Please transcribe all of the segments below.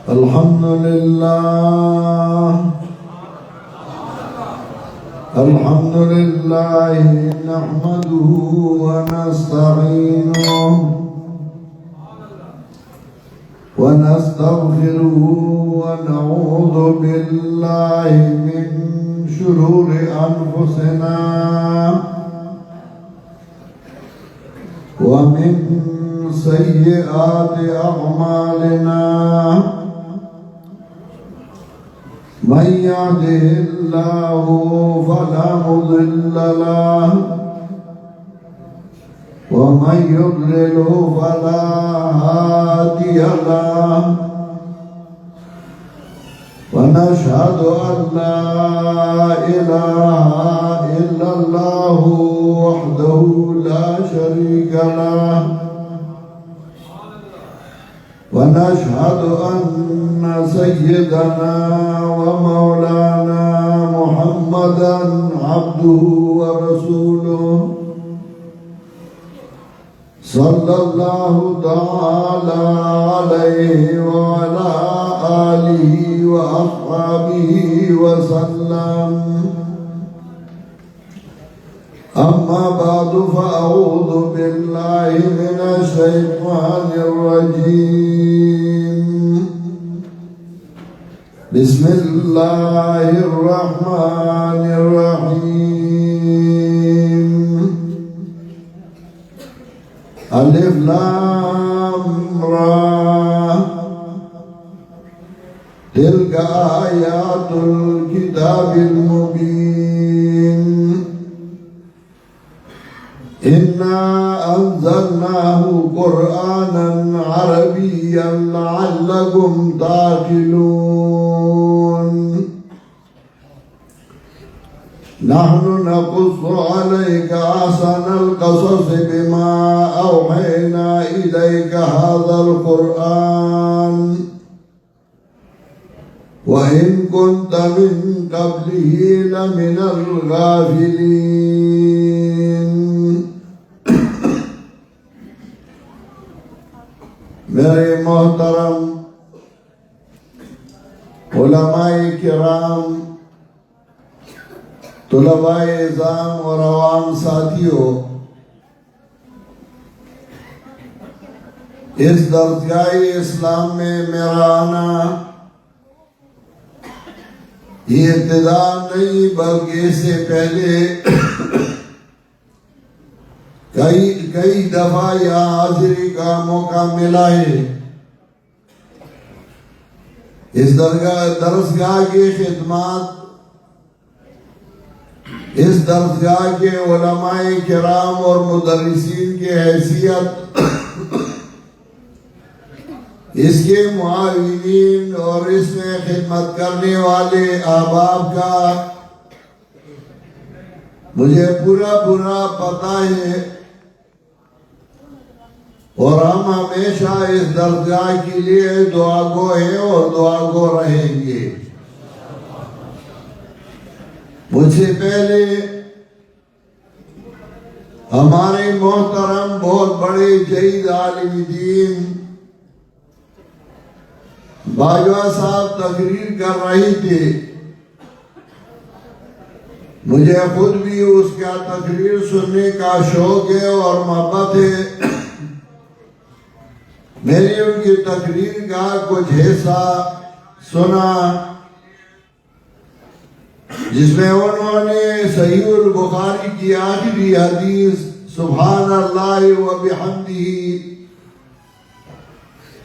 الحمد لله الحمد لله نحمده ونستعينه ونستغفره ونعوذ بالله من شرور أنفسنا ومن سيئات أعمالنا من يهده الله فلا مضل له ومن يضلل فلا هادي له ونشهد أن لا إله إلا الله وحده لا شريك له ونشهد أن سيدنا ومولانا محمدا عبده ورسوله صلى الله تعالى عليه وعلى آله وأصحابه وسلم أما بعد فأعوذ بالله من الشيطان الرجيم بسم الله الرحمن الرحيم ألف لام را تلك آيات الكتاب المبين إنا أنزلناه قرآنا عربيا لعلكم تعقلون نحن نقص عليك أحسن القصص بما أوحينا إليك هذا القرآن وإن كنت من قبله لمن الغافلين میرے محترم علماء کرام طلباء اعظام اور عوام ساتھیوں، اس درسگاہ اسلام میں میرا آنا یہ ابتدا نہیں بلکہ اس سے پہلے کئی دفعہ یہاں حاضری کا موقع ملا ہے۔ اس درسگاہ کی خدمات، اس درسگاہ کے علماء کرام اور مدرسین کی حیثیت، اس کے معاونین اور اس میں خدمت کرنے والے احباب کا مجھے پورا پتہ ہے، اور ہم ہمیشہ اس درسگاہ کے لیے دعا گو ہیں اور دعا گو رہیں گے۔ مجھ سے پہلے ہمارے محترم بہت بڑے جہید عالم دین باجوہ صاحب تقریر کر رہے تھے۔ مجھے خود بھی اس کا تقریر سننے کا شوق ہے اور محبت ہے۔ میں نے ان کی تقریر کا کچھ حصہ سنا جس میں انہوں نے صحیح البخاری کی آخری حدیث سبحان اللہ و بحمدہ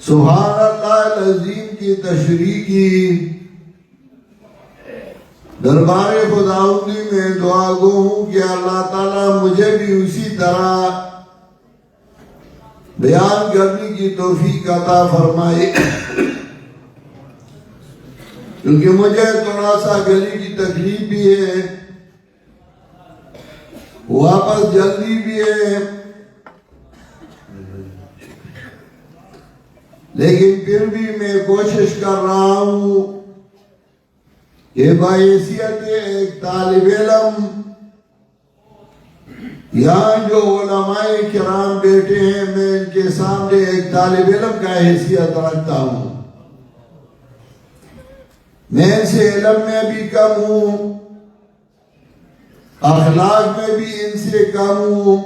سبحان اللہ العظیم کی تشریح کی۔ دربار خداوندی میں دعا گو ہوں کہ اللہ تعالیٰ مجھے بھی اسی طرح بیان کرنے کی توفیق عطا فرمائے، کیونکہ مجھے تھوڑا سا گلے کی تکلیف بھی ہے، واپس جلدی بھی ہے، لیکن پھر بھی میں کوشش کر رہا ہوں کہ بحیثیت ایک طالب علم یہاں جو علماء کرام بیٹھے ہیں، میں ان کے سامنے ایک طالب علم کا حیثیت رکھتا ہوں. میں ان سے علم میں بھی کم ہوں، اخلاق میں بھی ان سے کم ہوں،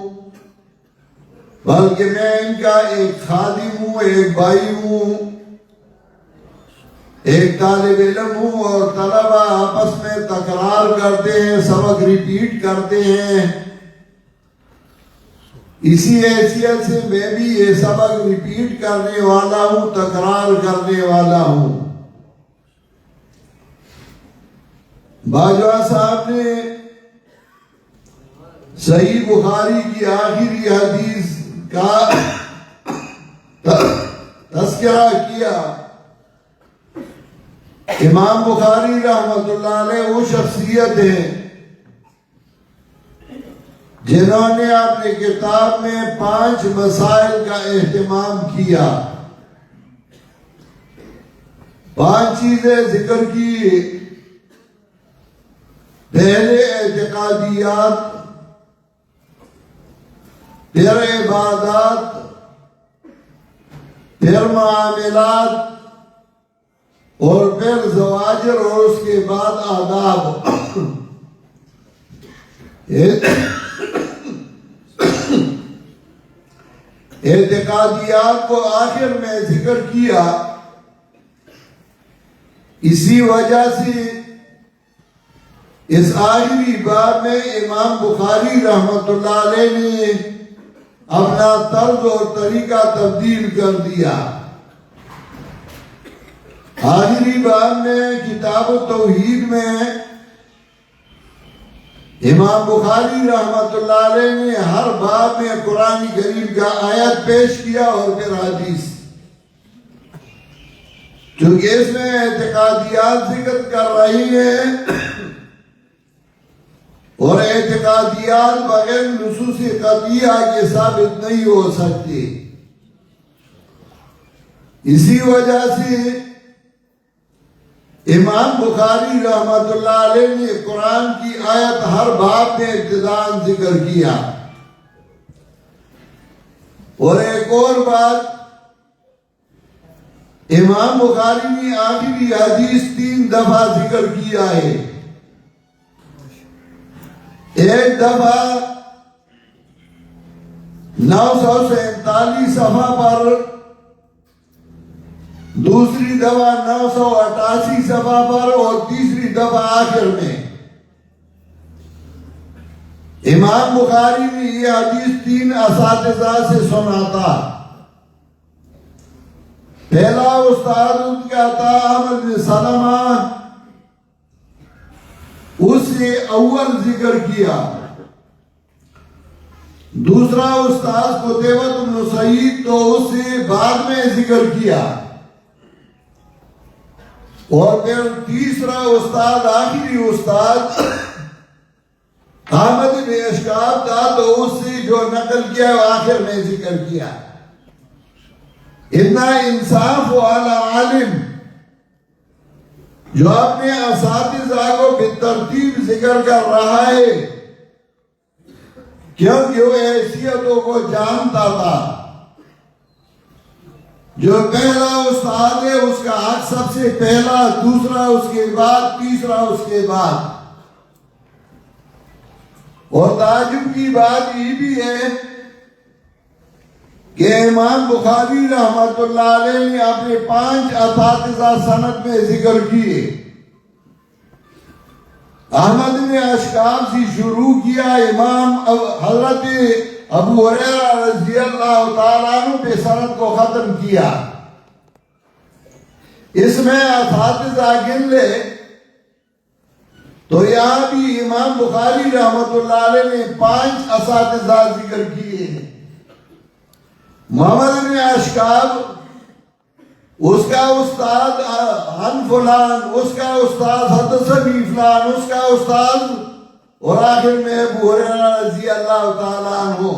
بلکہ میں ان کا ایک خادم ہوں، ایک بھائی ہوں، ایک طالب علم ہوں. اور طلبہ آپس میں تکرار کرتے ہیں، سبق ریپیٹ کرتے ہیں. اسی حیثیت سے میں بھی یہ سبق ریپیٹ کرنے والا ہوں، تکرار کرنے والا ہوں. باجوہ صاحب نے صحیح بخاری کی آخری حدیث کا تذکرہ کیا. امام بخاری رحمت اللہ علیہ وہ شخصیت ہیں جنہوں نے اپنی کتاب میں 5 مسائل کا اہتمام کیا. 5 چیزیں ذکر کی. پہلے اعتقادیات، پھر عبادات، پھر معاملات، اور پھر زواجر، اور اس کے بعد آداب. اعتقادیات کو آخر میں ذکر کیا. اسی وجہ سے اس آخری باب میں امام بخاری رحمت اللہ علیہ نے اپنا طرز اور طریقہ تبدیل کر دیا. آخری باب میں کتاب التوحید میں امام بخاری رحمت اللہ علیہ نے ہر باب میں قرآن کریم کا آیت پیش کیا اور پھر حدیث. چونکہ اس میں اعتقادیات ذکر کر رہی ہیں اور اعتقادیات بغیر نصوص قطعیہ کے ثابت نہیں ہو سکتی. اسی وجہ سے امام بخاری رحمت اللہ علیہ نے قرآن کی آیت ہر باب میں ابتداءً ذکر کیا. اور ایک اور بات، امام بخاری نے آخری حدیث 3 دفعہ ذکر کیا ہے. ایک دفعہ 947 صفحہ پر، دوسری دفعہ 988 صفحہ پر، اور تیسری دفعہ آخر میں. امام بخاری نے یہ حدیث 3 اساتذہ سے سنا تھا. پہلا استاد ان کا تھا احمد بن سلمہ، اس سے اول ذکر کیا. دوسرا استاد قتیبہ بن سعید، تو اس سے بعد میں ذکر کیا. اور پھر تیسرا استاد، آخری استاد احمد بن اشکاب تھا، تو اس سے جو نقل کیا آخر میں ذکر کیا. اتنا انصاف والا عالم جو اپنے اساتذہ کو بالترتیب ذکر کر رہا ہے، کیونکہ وہ حیثیتوں کو جانتا تھا. جو پہلا استاد ہے اس کا حق سب سے پہلا، دوسرا اس کے بعد، تیسرا اس کے بعد. اور تعجب کی بات یہ بھی ہے کہ امام بخاری رحمت اللہ علیہ نے اپنے 5 اساتذہ سند میں ذکر کیے. احمد بن اشکاب سے شروع کیا، امام حضرت ابو ہریرہ رضی اللہ تعالیٰ عنہ پہ سند کو ختم کیا. اس میں اساتذہ گن لے تو یہاں بھی امام بخاری رحمت اللہ علیہ نے 5 اساتذہ ذکر کیے ہیں. محمد بن اشکاب، اس کا استاد عن فلان، اس کا استاد حدثنی فلان، اس کا استاد، اور آخر میں ابو ہریرہ رضی اللہ تعالیٰ عنہ.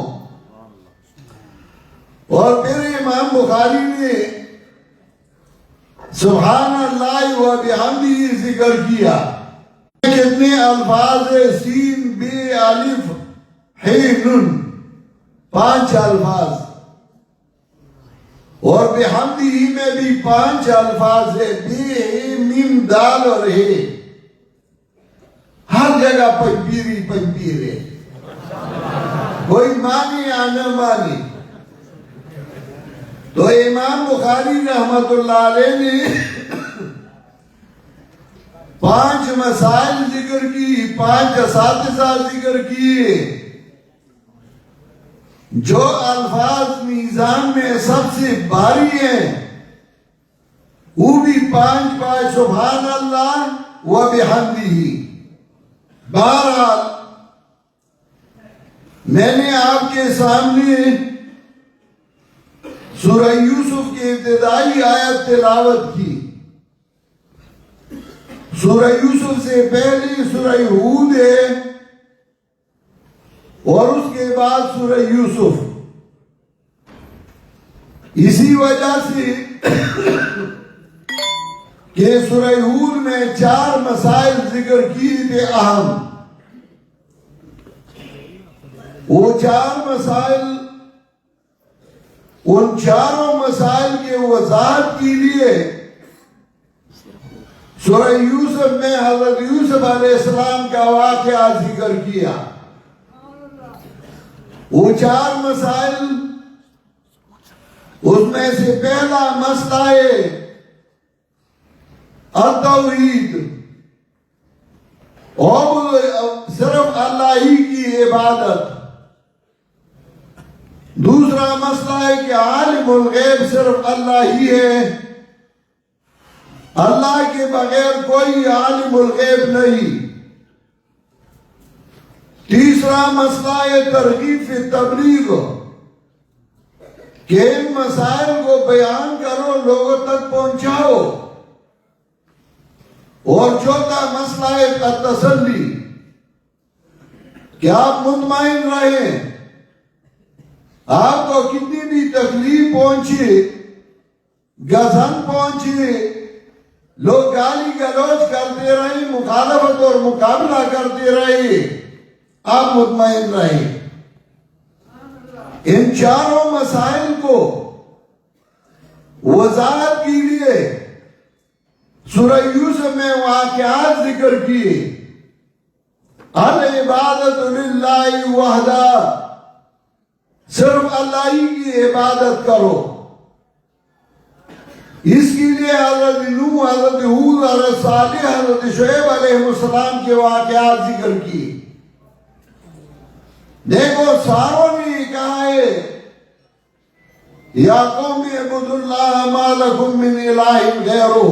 اور پھر امام بخاری نے سبحان اللہ و بحمدہ ذکر کیا. کتنے الفاظ ہیں، سین بے الف حین 5 الفاظ، اور بحمدہ میں بھی 5 الفاظ ہے، بے میم دال اور ہے، ہر جگہ پنجبیری پنجبیر ہے، کوئی مانی یا نہ مانی۔ تو امام بخاری رحمت اللہ علیہ نے 5 مسائل ذکر کی، 5 اساتذہ ذکر کیے۔ جو الفاظ میزان میں سب سے بھاری ہیں وہ بھی 5 سبحان اللہ و بحمدہ۔ بہرحال میں نے آپ کے سامنے سورہ یوسف کی ابتدائی آیت تلاوت کی۔ سورہ یوسف سے پہلے سورہ ہود ہے اور اس کے بعد سورہ یوسف۔ اسی وجہ سے کہ سورہ ہود میں 4 مسائل ذکر کیے تھے اہم، وہ 4 مسائل، ان 4 مسائل کے وضاحت کے لیے سورہ یوسف میں حضرت یوسف علیہ السلام کا واقعہ ذکر کیا۔ وہ 4 مسائل، اس میں سے پہلا مسئلہ ہے التوحید، اور صرف اللہ ہی کی عبادت۔ دوسرا مسئلہ ہے کہ عالم الغیب صرف اللہ ہی ہے، اللہ کے بغیر کوئی عالم الغیب نہیں۔ تیسرا مسئلہ ہے ترغیب فی تبلیغ، کہ ان مسائل کو بیان کرو، لوگوں تک پہنچاؤ۔ اور چوتھا مسئلہ ہے تسلی، کہ آپ مطمئن رہیں، آپ کو کتنی بھی تکلیف پہنچے، گزن پہنچے، لوگ گالی گلوچ کرتے رہے، مخالفت اور مقابلہ کرتے رہے، آپ مطمئن رہیں۔ ان 4 مسائل کو وضاحت کے لیے سورہ یوسف میں واقعات ذکر کیے۔ العبادت للہ وحدہ، صرف اللہ ہی کی عبادت کرو۔ اس کے لیے حضرت نوح، حضرت ہود، حضرت صالح، حضرت شعیب علیہ السلام کے واقعات ذکر کیے۔ دیکھو ساروں نے کہا ہے یا قوم اعبدوا اللہ ما لکم من الہ غیرہ،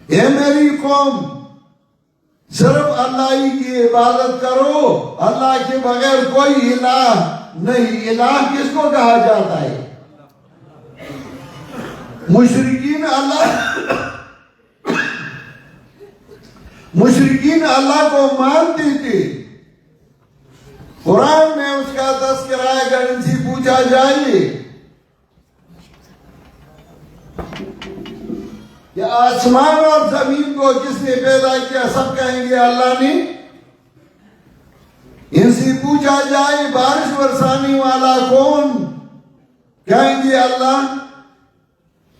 اے میری قوم صرف اللہ ہی کی عبادت کرو، اللہ کے بغیر کوئی الہ نہیں۔ الہ کس کو کہا جاتا ہے؟ مشرکین اللہ کو مانتے تھے۔ قرآن میں اس کا تذکرہ ہے، اگر ان سے پوچھا جائے کہ آسمان اور زمین کو کس نے پیدا کیا، سب کہیں گے اللہ نے۔ ان سے پوچھا جائے بارش برسانے والا کون، کہیں گے اللہ۔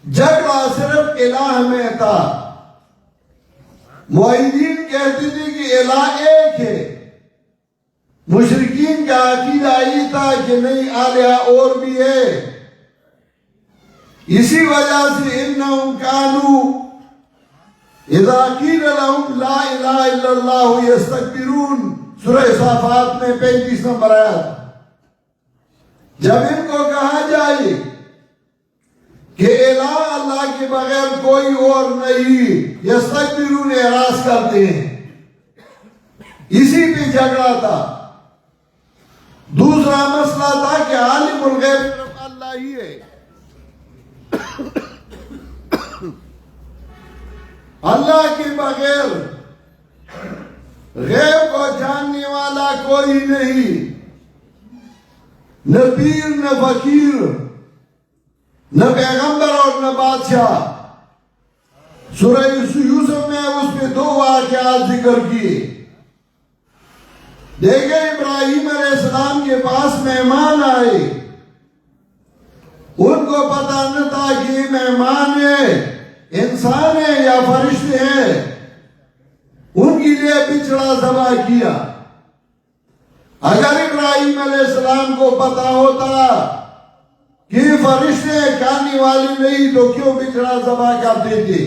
جھگڑا صرف الہ میں تھا۔ موحدین کہتے تھے کہ الہ ایک ہے، مشرکین کا عقیدہ یہ تھا کہ نہیں، آلہہ اور بھی ہے۔ اسی وجہ سے انہم کانوا اذا قیل لهم لا الہ الا اللہ یستکبرون، سورہ صافات میں 35 نمبر آیت۔ جب ان کو کہا جائے کہ الہ اللہ کے بغیر کوئی اور نہیں، یستکبرون، اعراض کرتے ہیں۔ اسی پہ جھگڑا تھا۔ دوسرا مسئلہ تھا کہ عالم الغیب صرف اللہ ہی ہے، اللہ کے بغیر غیب کو جاننے والا کوئی نہیں، نہ پیر نہ فقیر، نہ پیغمبر اور نہ بادشاہ۔ سورہ یوسف میں اس پہ 2 واقعات ذکر کیے۔ دیکھیں ابراہیم علیہ السلام کے پاس مہمان آئے، ان کو پتہ نہ تھا کہ یہ مہمان ہیں، انسان ہیں یا فرشتے ہیں، ان کے لیے بچڑا ذبح کیا۔ اگر ابراہیم علیہ السلام کو پتہ ہوتا کہ فرشتے کھانے والی نہیں تو کیوں بچڑا ذبح کرتے تھے؟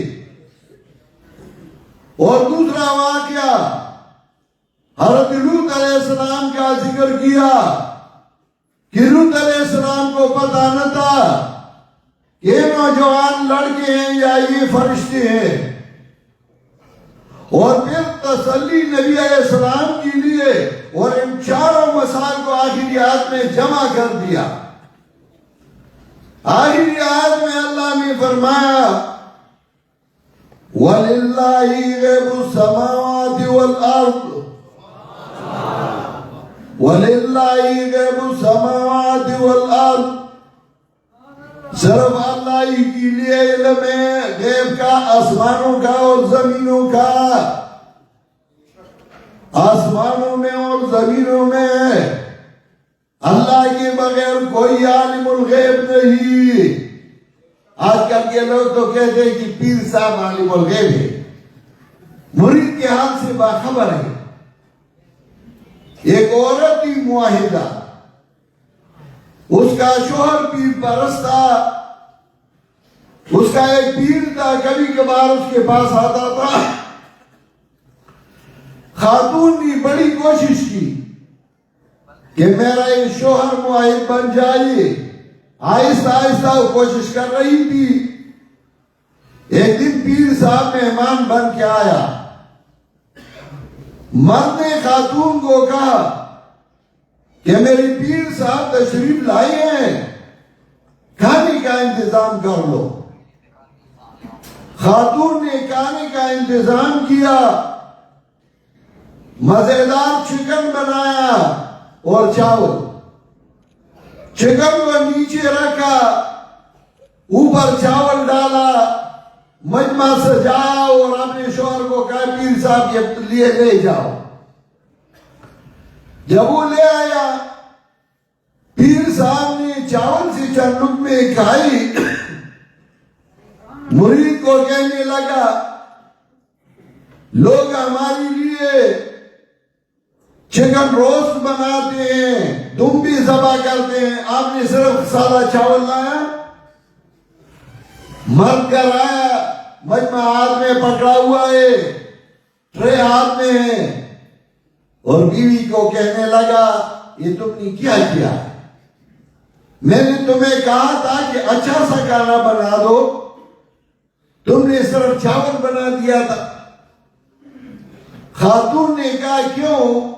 اور دوسرا واقعہ حضرت لوط علیہ السلام کا ذکر کیا کہ لوط علیہ السلام کو پتہ نہ تھا یہ نوجوان لڑکے ہیں یا یہ فرشتے ہیں، اور پھر تسلی نبی علیہ السلام کے لیے اور ان چاروں مسائل کو آخری آیت میں جمع کر دیا۔ آخری آیت میں اللہ نے فرمایا وَلِلَّهِ غَيْبُ السَّمَاوَاتِ وَالْأَرْضِ وَلِلَّهِ غَيْبُ السَّمَاوَاتِ وَالْأَرْضِ، صرف اللہ ہی کے لیے علم ہے غیب کا، آسمانوں کا اور زمینوں کا، آسمانوں میں اور زمینوں میں اللہ کے بغیر کوئی عالم الغیب نہیں۔ آج کل کے لوگ تو کہتے ہیں کہ پیر صاحب عالم الغیب ہے، مرید کے حال سے باخبر ہے۔ ایک عورت تھی معاہدہ، اس کا شوہر پیر پرست تھا، اس کا ایک پیر تھا، کبھی کبھار اس کے پاس آتا تھا۔ خاتون نے بڑی کوشش کی کہ میرا یہ شوہر معاہد بن جائے، آہستہ آہستہ وہ کوشش کر رہی تھی۔ ایک دن پیر صاحب مہمان بن کے آیا، مرد نے خاتون کو کہا کہ میری پیر صاحب تشریف لائے ہیں، کھانے کا انتظام کر لو۔ خاتون نے کھانے کا انتظام کیا، مزیدار چکن بنایا اور چاول۔ چکن کو نیچے رکھا، اوپر چاول ڈالا، مجمع سجایا اور اپنے شوہر کو کہا پیر صاحب کے لیے لے جاؤ۔ جب وہ لے آیا، پیر صاحب نے چاول سے چند لقمے کھائی، مرید کو کہنے لگا لوگ ہمارے لیے چکن روسٹ بناتے ہیں، تم بھی ذبح کرتے ہیں، آپ نے صرف سادہ چاول لایا؟ مرد کر آیا، مجمع ہاتھ میں پکڑا ہوا ہے، ٹرے ہاتھ میں ہے، اور بیوی کو کہنے لگا یہ تم نے کیا کیا؟ میں نے تمہیں کہا تھا کہ اچھا سا کھانا بنا دو، تم نے صرف چاول بنا دیا تھا۔ خاتون نے کہا کیوں؟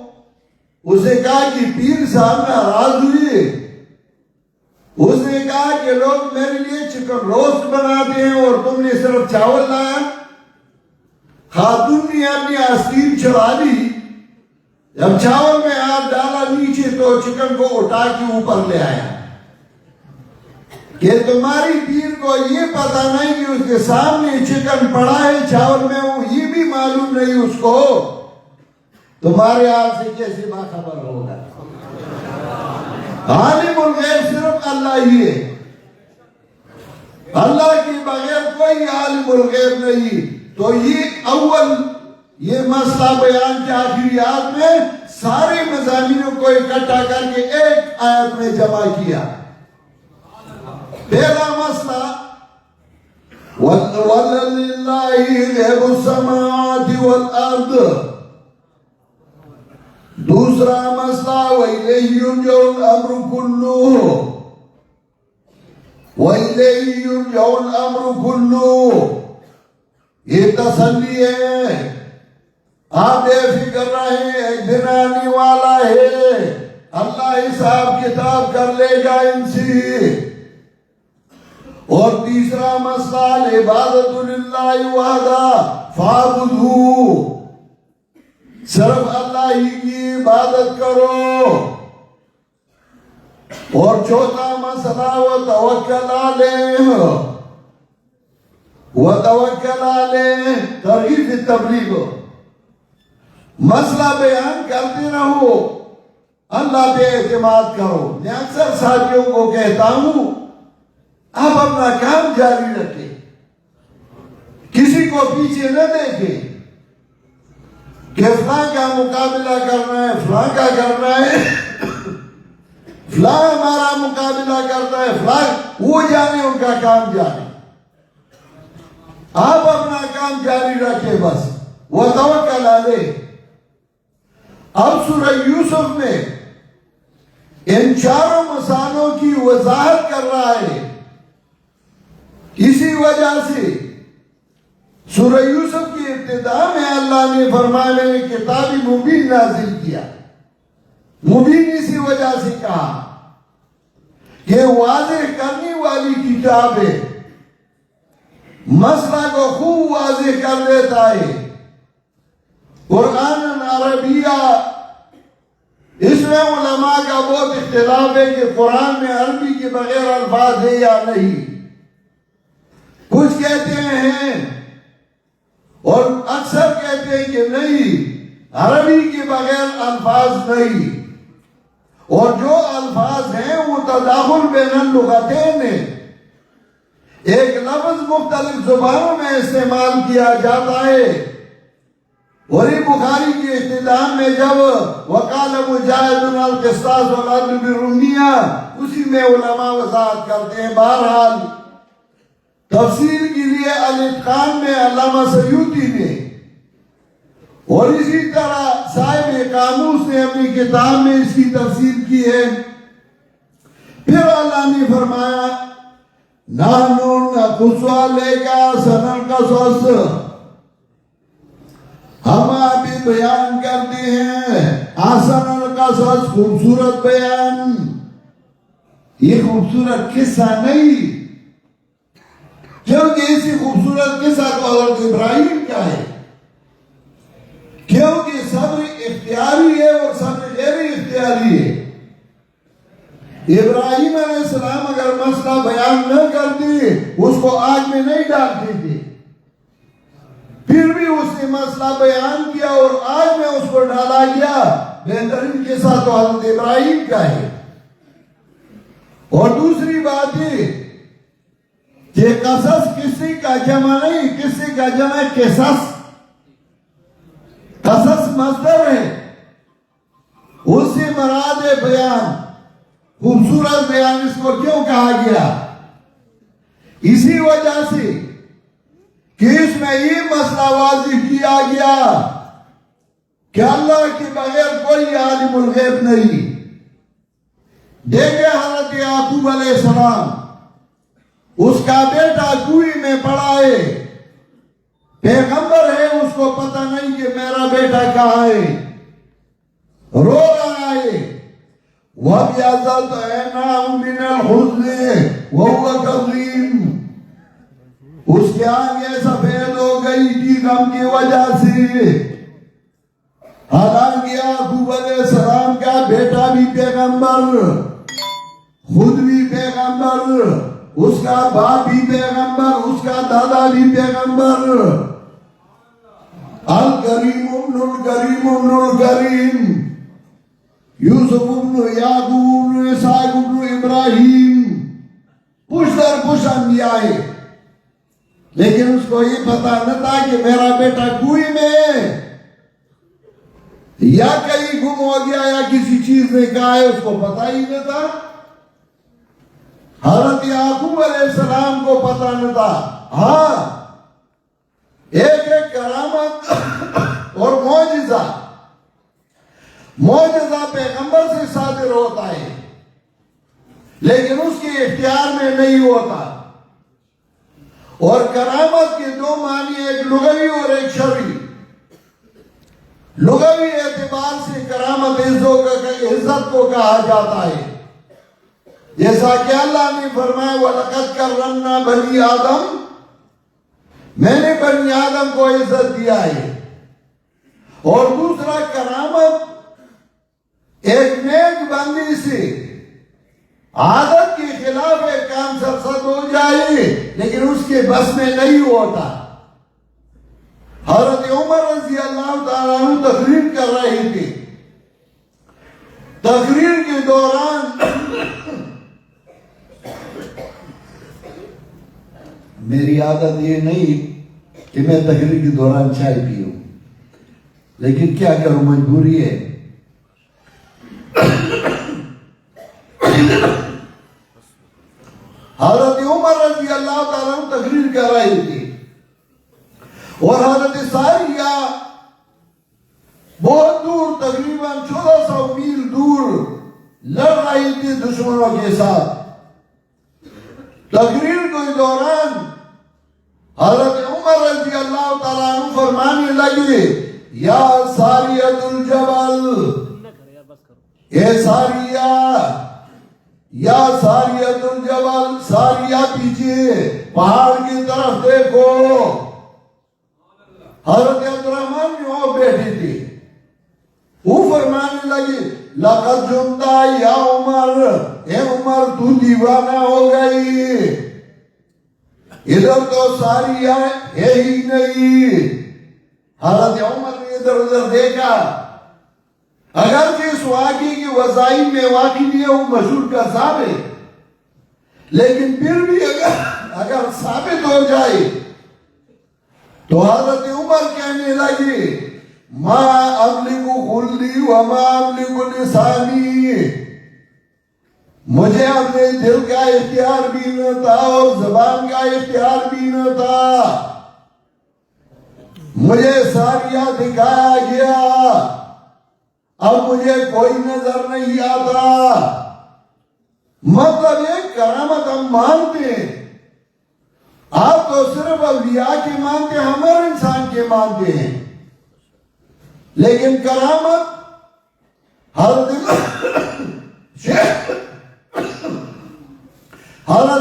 اس نے کہا کہ پیر صاحب ناراض ہوئے۔ اس نے کہا کہ لوگ میرے لیے چکن روسٹ بناتے ہیں اور تم نے صرف چاول لایا۔ خاتون نے اپنی آستین چڑھا لی، جب چاول میں ہاتھ ڈالا نیچے تو چکن کو اٹھا کے اوپر لے آیا کہ تمہاری پیر کو یہ پتا نہیں کہ اس کے سامنے چکن پڑا ہے چاول میں، وہ یہ بھی معلوم نہیں اس کو، تمہارے حال سے کیسے باخبر ہوگا؟ عالم الغیب صرف اللہ ہی ہے، اللہ کے بغیر کوئی عالم الغیب نہیں۔ تو یہ مسئلہ بیان کے آخریات میں سارے مضامینوں کو اکٹھا کر کے ایک آیت میں جمع کیا۔ پہلا مسئلہ وَلِلَّهِ غَيْبُ السَّمَاوَاتِ وَالْأَرْضِ، دوسرا مسئلہ وَإِلَيْهِ يُرْجَعُ الْأَمْرُ كُلُّهُ، وَإِلَيْهِ يُرْجَعُ الْأَمْرُ كُلُّهُ، یہ تسلی ہے، آپ بے فکر رہیں، ایک دن آنے والا ہے، اللہ حساب کتاب کر لے گا ان سے۔ اور تیسرا مسئلہ عبادت للہ وحدہ فاعبدہ، صرف اللہ ہی کی عبادت کرو۔ اور چوتھا مسئلہ وتوکل علیہ، وتوکل علیہ ترغیب تبلیغ، مسئلہ بیان کرتے رہو، اللہ پہ اعتماد کرو۔ میں اکثر ساتھیوں کو کہتا ہوں آپ اپنا کام جاری رکھیں، کسی کو پیچھے نہ دیکھیں کہ فلاں کا مقابلہ کرنا ہے، فلاں کا کرنا ہے، فلاں ہمارا مقابلہ کرتا ہے، فلاں وہ جانے، ان کا کام جانے۔ آپ اپنا کام جاری رکھیں بس، وتوکل علیہ۔ اب سورہ یوسف میں ان چاروں مسالوں کی وضاحت کر رہا ہے۔ اسی وجہ سے سورہ یوسف کی ابتدا میں اللہ نے فرمایا میں نے کتاب مبین نازل کیا۔ مبین اسی وجہ سے کہا کہ واضح کرنے والی کتاب ہے، مسئلہ کو خوب واضح کر دیتا ہے۔ قرآن عربیہ، اس میں علماء کا بہت اختلاف ہے کہ قرآن میں عربی کے بغیر الفاظ ہے یا نہیں۔ کچھ کہتے ہیں اور اکثر کہتے ہیں کہ نہیں، عربی کے بغیر الفاظ نہیں، اور جو الفاظ ہیں وہ تداخل بین اللغتین ہیں، ایک لفظ مختلف زبانوں میں استعمال کیا جاتا ہے۔ اور یہ بخاری کی اختتام میں جب وقال مجاہد القسطاس والعدل بالرمیہ، اسی میں علماء وضاحت کرتے ہیں۔ بہرحال تفسیر کے لیے الاتقان میں علامہ سیوطی نے، اور اسی طرح صاحب قاموس نے اپنی کتاب میں اس کی تفسیر کی ہے۔ پھر اللہ نے فرمایا نحن نقص علیک احسن القصص، ہم ابھی بیان کرتے ہیں احسن القصص، خوبصورت بیان۔ یہ خوبصورت قصہ نہیں، کیونکہ اسی خوبصورت قصہ تو حضرت ابراہیم کا ہے، کیونکہ صبر اختیاری ہے اور صبر غیر اختیاری ہے۔ ابراہیم علیہ السلام اگر مسئلہ بیان نہ کرتے اس کو آگ میں نہیں ڈالتے تھے، پھر بھی اس نے مسئلہ بیان کیا اور آگ میں اس کو ڈالا گیا۔ بہترین قصہ تو حضرت ابراہیم کا ہے۔ اور دوسری بات یہ کہ قصص کسی کا جمع نہیں، کسی کا جمع قصص۔ قصص مصدر ہے، اس سے مراد ہے بیان، خوبصورت بیان۔ اس کو کیوں کہا گیا؟ اسی وجہ سے کہ اس میں یہ مسئلہ واضح کیا گیا کہ اللہ کے بغیر کوئی عالم الغیب نہیں۔ دیکھیں حضرت یعقوب علیہ السلام، اس کا بیٹا کنویں میں پڑا ہے، پیغمبر ہے، اس کو پتہ نہیں کہ میرا بیٹا کہاں ہے، رو رہا ہے۔ وَابْيَضَّتْ عَيْنَاهُ مِنَ الْحُزْنِ وَهُوَ كَظِيمٌ، اس کی آنکھیں سفید ہو گئی تھی غم کی وجہ سے۔ حالانکہ یعقوب علیہ السلام کا بیٹا بھی پیغمبر، خود بھی پیغمبر، اس کا باپ بھی پیغمبر، اس کا دادا بھی پیغمبر۔ الکریم ابن الکریم ابن الکریم، یوسف ابن یعقوب ابن اسحاق ابن ابراہیم، پشت در پشت انبیاء ہے۔ لیکن اس کو یہ پتا نہ تھا کہ میرا بیٹا کنویں میں ہے، یا کہیں گم ہو گیا یا کسی چیز نے کہا ہے، اس کو پتا ہی نہ تھا۔ حضرت یعقوب علیہ السلام کو پتا نہ تھا۔ ہاں، ایک ایک کرامت اور معجزہ پیغمبر سے صادر ہوتا ہے، لیکن اس کے اختیار میں نہیں ہوتا۔ اور کرامت کے دو معنی، ایک لغوی اور ایک شرعی۔ لغوی اعتبار سے کرامت عزت کو کہا جاتا ہے، جیسا کہ اللہ نے فرمایا وَلَقَدْ كَرَّمْنَا بَنِي آدم، میں نے بنی آدم کو عزت دیا ہے۔ اور دوسرا کرامت ایک نیک بندی سے عادت کے خلاف ایک کام سرزد ہو جائے لیکن اس کے بس میں نہیں ہوتا، حضرت عمر رضی اللہ تعالیٰ عنہ تقریر کر رہے تھے. تقریر کے دوران میری عادت یہ نہیں کہ میں تقریر کے دوران چائے پیوں، لیکن کیا کروں، مجبوری ہے. حضرت عمر رضی اللہ تعالیٰ عنہ تقریر کر رہے تھے اور حضرت ساریہ بہت دور، تقریباً 1400 میل دور لڑ رہی تھی دشمنوں کے ساتھ. تقریر کے دوران حضرت عمر رضی اللہ تعالیٰ عنہ فرمانے لگے، یا ساریۃ الجبل، اے ساریہ، یا ساریۃ الجبل، ساریہ پیچھے پہاڑ کی طرف دیکھو. حضرت عبدالرحمن جو بیٹھے تھے وہ فرمانے لگے، لقد جنتا یا عمر، اے عمر تو دیوانہ ہو گئی، ادھر تو ساریہ ہے ہی نہیں. حضرت عمر نے ادھر ادھر دیکھا، اگرچہ اس واقعے کی وضاحت میں واقع نہیں ہے، وہ مشہور قصاب ہے، لیکن پھر بھی اگر ثابت ہو جائے تو حضرت عمر کہنے لگے، ما املک خلدی وما املک لسانی، مجھے اپنے دل کا اختیار بھی نہ تھا اور زبان کا اختیار بھی نہ تھا، مجھے ساریہ دکھایا گیا، اب مجھے کوئی نظر نہیں آتا. مطلب یہ کرامت ہم مانتے ہیں، آپ تو صرف اولیاء کے مانتے ہیں، ہم ہر انسان کے مانتے ہیں، لیکن کرامت حضرت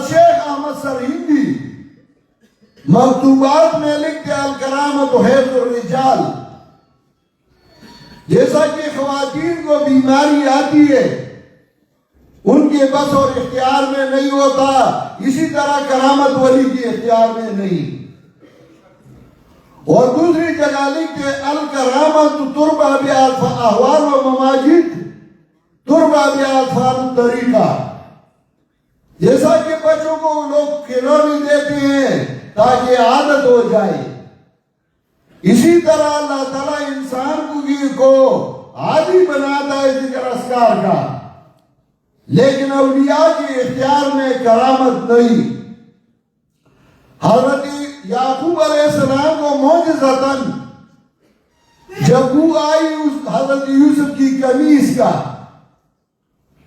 شیخ احمد سرہندی مکتوبات میں لکھتے ہیں، الکرامت حیض الرجال، جیسا کہ خواتین کو بیماری آتی ہے ان کے بس اور اختیار میں نہیں ہوتا، اسی طرح کرامت ولی کے اختیار میں نہیں. اور دوسری جگہ لکھتے الکرامت تربا باحوال و مماجد تربا باطفال الطریقہ، جیسا کہ بچوں کو لوگ کھلونے دیتے ہیں تاکہ عادت ہو جائے، اسی طرح اللہ تعالیٰ انسان کو عادی بناتا ہے ذکر اذکار کا، لیکن اولیاء کے اختیار میں کرامت نہیں. حضرت یعقوب علیہ السلام کو معجزتاً جب بو آئی حضرت یوسف کی قمیص کا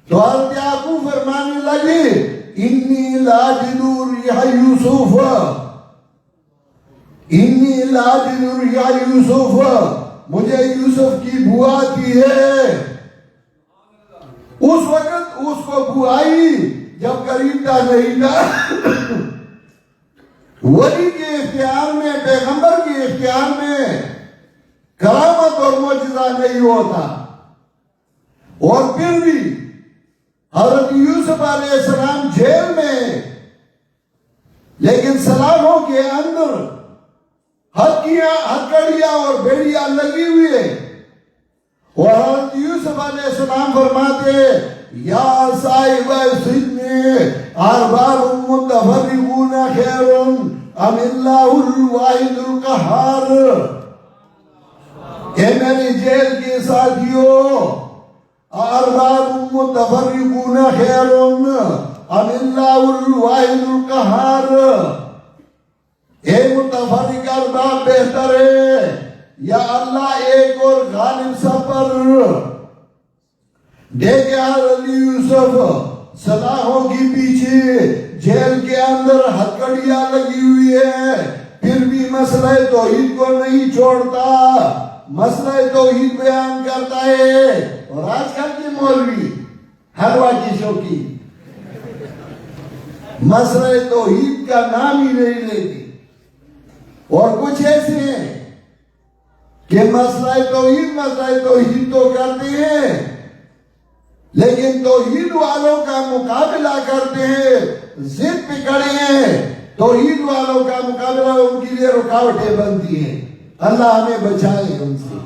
تو حضرت یعقوب فرمانے لگے، انی لاجد ریح یوسف، انی لاجد ریح یوسف، مجھے یوسف کی بو آتی ہے. اس وقت اس کو بو آئی جب قریب تھا نہیں تھا. ولی کے اختیار میں، پیغمبر کے اختیار میں کرامت اور معجزہ نہیں ہوتا. اور پھر بھی حضرت یوسف علیہ السلام جیل میں، لیکن سلاخوں کے اندر ہتھکڑیاں اور بیڑیاں لگی ہوئی ہے، اور حضرت یوسف علیہ السلام فرماتے یا صاحب السجن ارباب متفرقون خیر ام اللہ الواحد القہار. اے میرے جیل کے ساتھیوں، ارباب متفرقون خیر ام اللہ الواحد القہار، اے متفرق ارباب بہتر ہے یا اللہ ایک اور غالب سب پر. دیکھے حضرت یوسف سلاخوں کی پیچھے جیل کے اندر ہتھکڑیاں لگی ہوئی ہے، پھر بھی مسئلہ توحید کو نہیں چھوڑتا، مسئلہ توحید بیان کرتا ہے. اور آج کل کے مولوی حلوہ کی شوقی مسئلہ توحید کا نام ہی نہیں لیتی، اور کچھ ایسے ہیں کہ مسئلہ توحید تو کرتے ہیں، لیکن توحید والوں کا مقابلہ کرتے ہیں، ضد پہ کھڑے ہیں، توحید والوں کا مقابلہ ان کے لیے رکاوٹیں بنتی ہیں. اللہ ہمیں بچائے ان سے.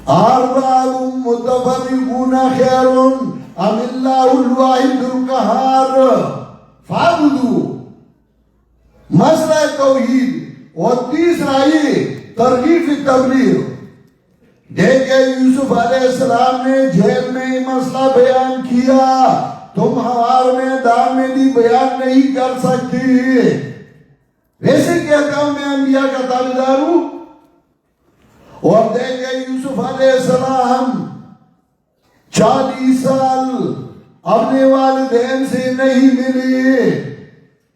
ارباب متفرقون خیر ام اللہ الواحد القہار فاعبدوا. مسئلہ توحید. اور تیسرا یہ ترغیب تبلیغ. دیکھے یوسف علیہ السلام نے جیل میں یہ مسئلہ بیان کیا, تم ہمارے میدان میں بھی بیان نہیں کر سکتی. ویسے کہتا ہوں میں انبیاء کا تابعدار ہوں. اور دیکھے یوسف علیہ السلام 40 سال اپنے والدین سے نہیں ملے,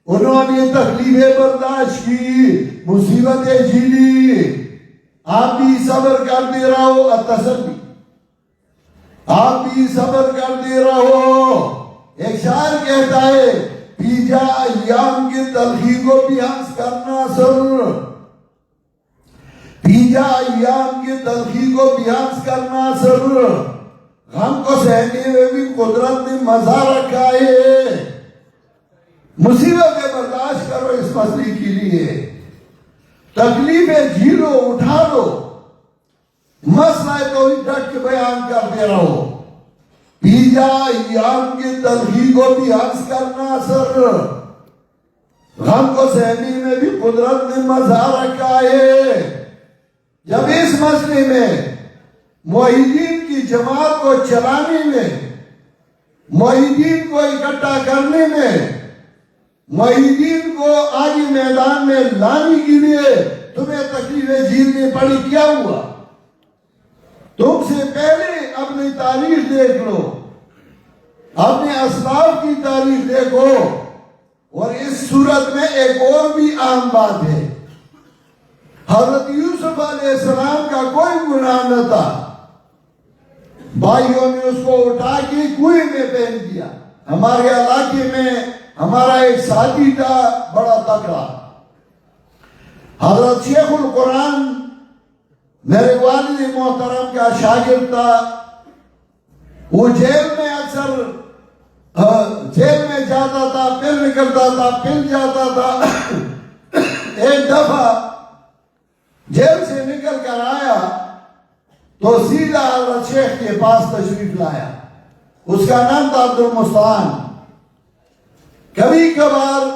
انہوں نے تکلیفیں برداشت کی, مصیبتیں جھیلی. آپ بھی صبر کرتے رہو. التسلی, آپ بھی صبر کرتے رہو. ایک شاعر کہتا ہے پیجا ایام کی تلخی کو بھی ہنس کرنا سر, پیجا ایام کی تلخی کو بھی ہنس کرنا سر. غم کو سہنے میں بھی قدرت نے مزہ رکھا ہے. مصیبتیں برداشت کرو اس مسئلے کے لیے, تکلیفیں جھیلو, اٹھا لو. مسئلہ تو ڈٹ کے بیان کرتے رہو. پیجا ایام کی تلخی کو بھی ہنس کرنا سر, غم کو سہنے میں بھی قدرت نے مزہ رکھا ہے. جب اس مسئلے میں موحدین کی جماعت کو چلانے میں, موحدین کو اکٹھا کرنے میں, موحدین کو آگے میدان میں لانے کے لیے تمہیں تکلیفیں جھیلنی پڑی, کیا ہوا؟ تم سے پہلے اپنی تاریخ دیکھ لو, اپنے اسلاف کی تاریخ دیکھو. اور اس صورت میں ایک اور بھی اہم بات ہے, حضرت یوسف علیہ السلام کا کوئی گناہ نہ تھا. بھائیوں نے اس کو اٹھا کے کنویں میں پھینک دیا. ہمارے علاقے میں ہمارا ایک ساتھی تھا بڑا تکڑا, حضرت شیخ القرآن میرے والد محترم کا شاگرد تھا. وہ جیل میں اکثر جیل میں جاتا تھا, پھر نکلتا تھا, پھر جاتا تھا. ایک دفعہ جیل سے نکل کر آیا تو سیدھا حضرت شیخ کے پاس تشریف لایا. اس کا نام تھا عبد المستعان. کبھی کبھار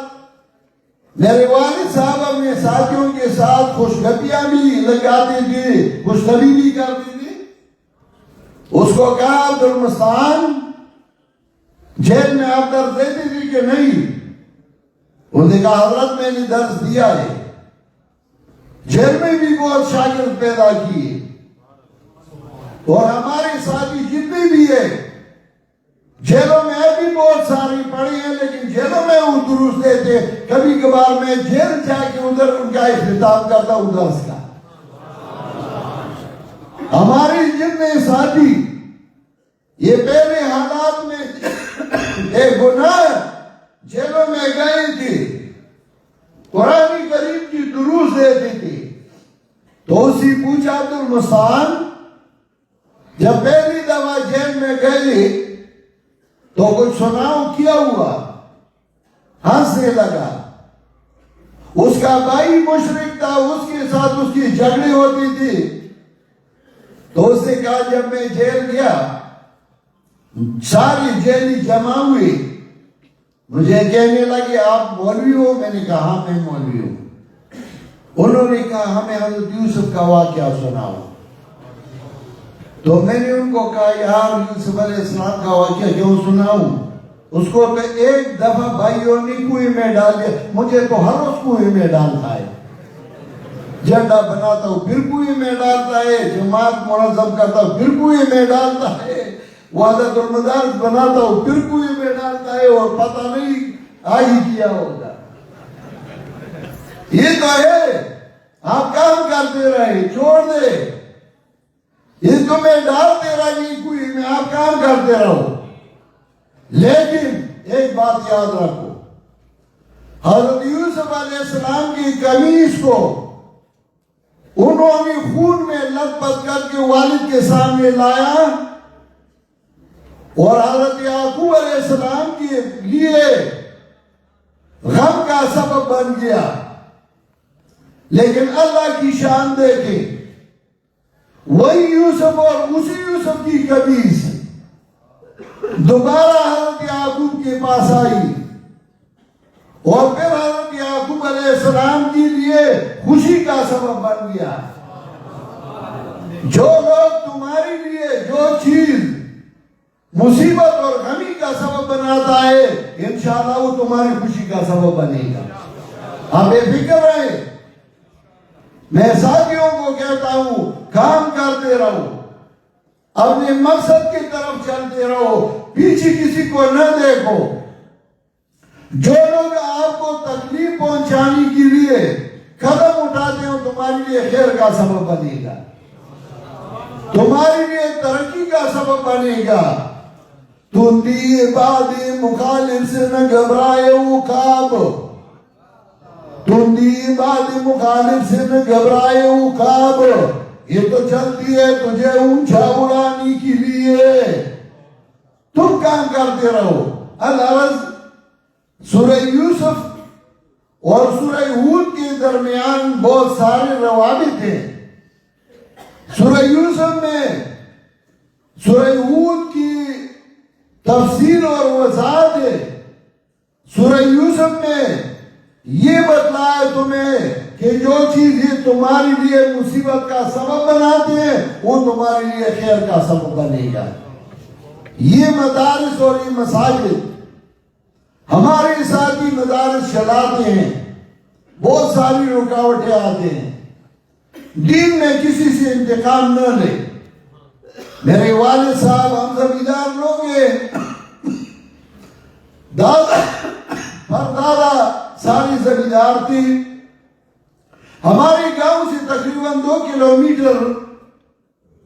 میرے والد صاحب اپنے ساتھیوں کے ساتھ خوشگپیاں بھی لگاتے تھے, خوشخبری بھی کرتے تھے. اس کو کہا عبد المستعان جیل میں آپ درس دیتے تھے کہ نہیں؟ انہوں نے کہا حضرت میں نے درس دیا ہے. جیل میں بھی بہت شاگرد پیدا کیے, اور ہمارے ساتھی جتنے بھی ہیں جیلوں میں بھی بہت ساری پڑھی ہیں, لیکن جیلوں میں وہ دروس دیتے. کبھی کبھار میں جیل جا کے ادھر ان کا اختتام کرتا ہوں درس کا. ہمارے جتنے ساتھی یہ پہلے حالات میں ایک گناہ جیلوں میں گئے تھے, قرآن کریم کی دروس دیتے تھے. تو اسی پوچھا عبد المستعان جب پہلی دفعہ جیل میں گئے تو کچھ سناؤ کیا ہوا؟ ہنسنے لگا. اس کا بھائی مشرک تھا, اس کے ساتھ اس کی جھگڑے ہوتی تھی. تو اس نے کہا جب میں جیل گیا ساری جیلی جمع ہوئی, مجھے کہنے لگے آپ مولوی ہو؟ میں نے کہا ہاں میں مولوی ہوں. انہوں نے کہا ہمیں حضرت یوسف کا واقعہ سناؤ. تو میں نے ان کو کہا یار یوسف علیہ السلام کا واقعہ کیوں سناؤں؟ اس کو ایک دفعہ بھائیوں نے کنویں میں ڈال دیا. مجھے تو ہر روز کنویں میں ڈالتا ہے, جھنڈا بناتا ہوں پھر کنویں میں ڈالتا ہے, جماعت منظم کرتا ہوں پھر کنویں میں ڈالتا ہے, وحدت المدارس بناتا ہوں پھر کنویں میں ڈالتا ہے, اور پتہ نہیں آئی کیا ہوگا. یہ تو ہے, آپ کام کرتے رہے, چھوڑ دے, یہ تمہیں ڈالتے رہی کوئی میں, آپ کام کرتے رہو. لیکن ایک بات یاد رکھو, حضرت یوسف علیہ السلام کی قمیص کو انہوں نے خون میں لت پت کر کے والد کے سامنے لایا, اور حضرت یعقوب علیہ السلام کے لیے غم کا سبب بن گیا. لیکن اللہ کی شان دیکھیں، وہی یوسف اور اسی یوسف کی قمیص دوبارہ حضرت یعقوب کے پاس آئی، اور پھر حضرت یعقوب علیہ السلام کے لیے خوشی کا سبب بن گیا۔ جو لوگ تمہارے لیے جو چیز مصیبت اور غمی کا سبب بناتا ہے، انشاءاللہ وہ تمہاری خوشی کا سبب بنے گا۔ آپ بے فکر رہیں۔ میں ساتھیوں کو کہتا ہوں، کام کرتے رہو، اپنے مقصد کی طرف چلتے رہو، پیچھے کسی کو نہ دیکھو۔ جو لوگ آپ کو تکلیف پہنچانے کے لیے قدم اٹھاتے ہو، تمہارے لیے خیر کا سبب بنے گا، تمہارے لیے ترقی کا سبب بنے گا۔ تندی عباد مخالف سے نہ گھبرائے عقاب، تندی عباد مخالف سے نہ گھبرائے عقاب، یہ تو چلتی ہے تجھے اونچا اڑانے کے لیے، تم کام کرتے رہو۔ الغرض سورہ یوسف اور سورہ ہود کے درمیان بہت سارے روابط ہیں۔ سورہ یوسف میں سورہ ہود کی تفسیر اور وضاحت ہے۔ سورہ یوسف میں یہ بتلایا تمہیں کہ جو چیزیں تمہارے لیے مصیبت کا سبب بناتے ہیں، وہ تمہارے لیے خیر کا سبب بنے گا۔ یہ مدارس اور یہ مساجد ہمارے ساتھی مدارس چلاتے ہیں، بہت ساری رکاوٹیں آتے ہیں۔ دین میں کسی سے انتقام نہ لے۔ میرے والد صاحب ہم زمیندار لوگ ہیں، دادا پردادا ساری زمیندار تھی۔ ہمارے گاؤں سے تقریباً 2 کلومیٹر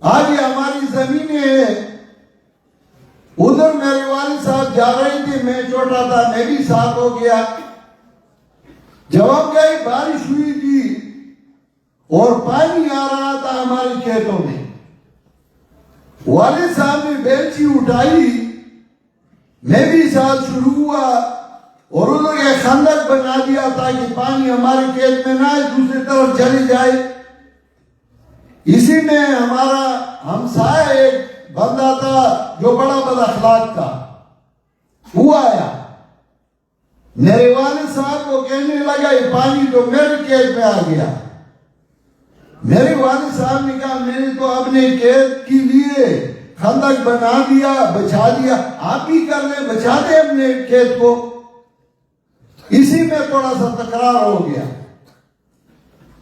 آگے ہماری زمینیں ہیں۔ ادھر میرے والد صاحب جا رہے تھے، میں چھوٹا تھا، میں بھی ساتھ ہو گیا۔ جب ہم گئے بارش ہوئی تھی اور پانی آ رہا تھا ہمارے کھیتوں میں، والد صاحب نے بیلچی اٹھائی، میں بھی ساتھ شروع ہوا، اور انہوں نے خندق بنا دیا تاکہ پانی ہمارے کھیت میں نہ آئے، دوسری طرف چلی جائے۔ اسی میں ہمارا ہمسایہ ایک بندہ تھا جو بڑا بد اخلاق تھا، وہ آیا، میرے والد صاحب کو کہنے لگا یہ پانی تو میرے کھیت میں آ گیا۔ میرے والد صاحب نے کہا میں نے تو اپنے کھیت کے لیے خندق بنا دیا، بچا دیا، آپ بھی کر لیں، بچا دیں اپنے کھیت کو۔ اسی میں تھوڑا سا تکرار ہو گیا۔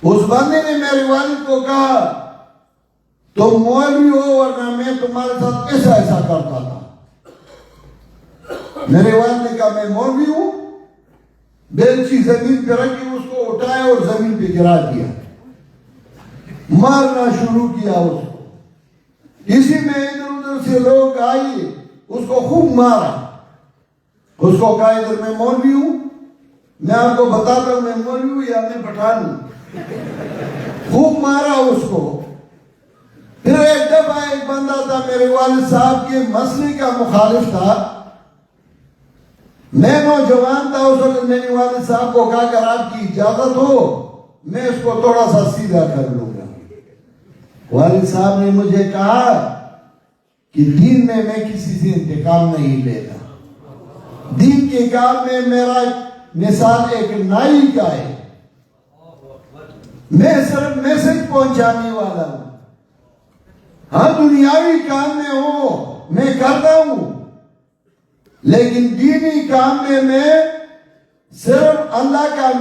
اس بندے نے میرے والد کو کہا تم مولوی ہو ورنہ میں تمہارے ساتھ ایسا ایسا کرتا تھا۔ میرے والد نے کہا میں مولوی ہوں، بیلچی زمین پہ رکھی، اس کو اٹھایا اور زمین پہ گرا دیا، مارنا شروع کیا اس کو۔ اسی میں ادھر ادھر سے لوگ آئے، اس کو خوب مارا، اس کو کہا ادھر میں مولوی ہوں، میں آپ کو بتاتا ہوں میں مولوی ہوں یا میں پٹھان ہوں، خوب مارا اس کو۔ پھر ایک دفعہ ایک بندہ تھا میرے والد صاحب کے مسئلے کا مخالف تھا، میں نوجوان تھا اس وقت، میرے والد صاحب کو کہا اگر آپ کی اجازت ہو میں اس کو تھوڑا سا سیدھا کر لوں گا۔ والد صاحب نے مجھے کہا کہ دین میں کسی سے انتقام نہیں لیتا، دین کے کام میں میرا مثال ایک نائی کا ہے، میں صرف میسج پہنچانے والا ہوں۔ ہاں دنیاوی کام میں ہوں میں کرتا ہوں، لیکن دینی کام میں صرف اللہ کا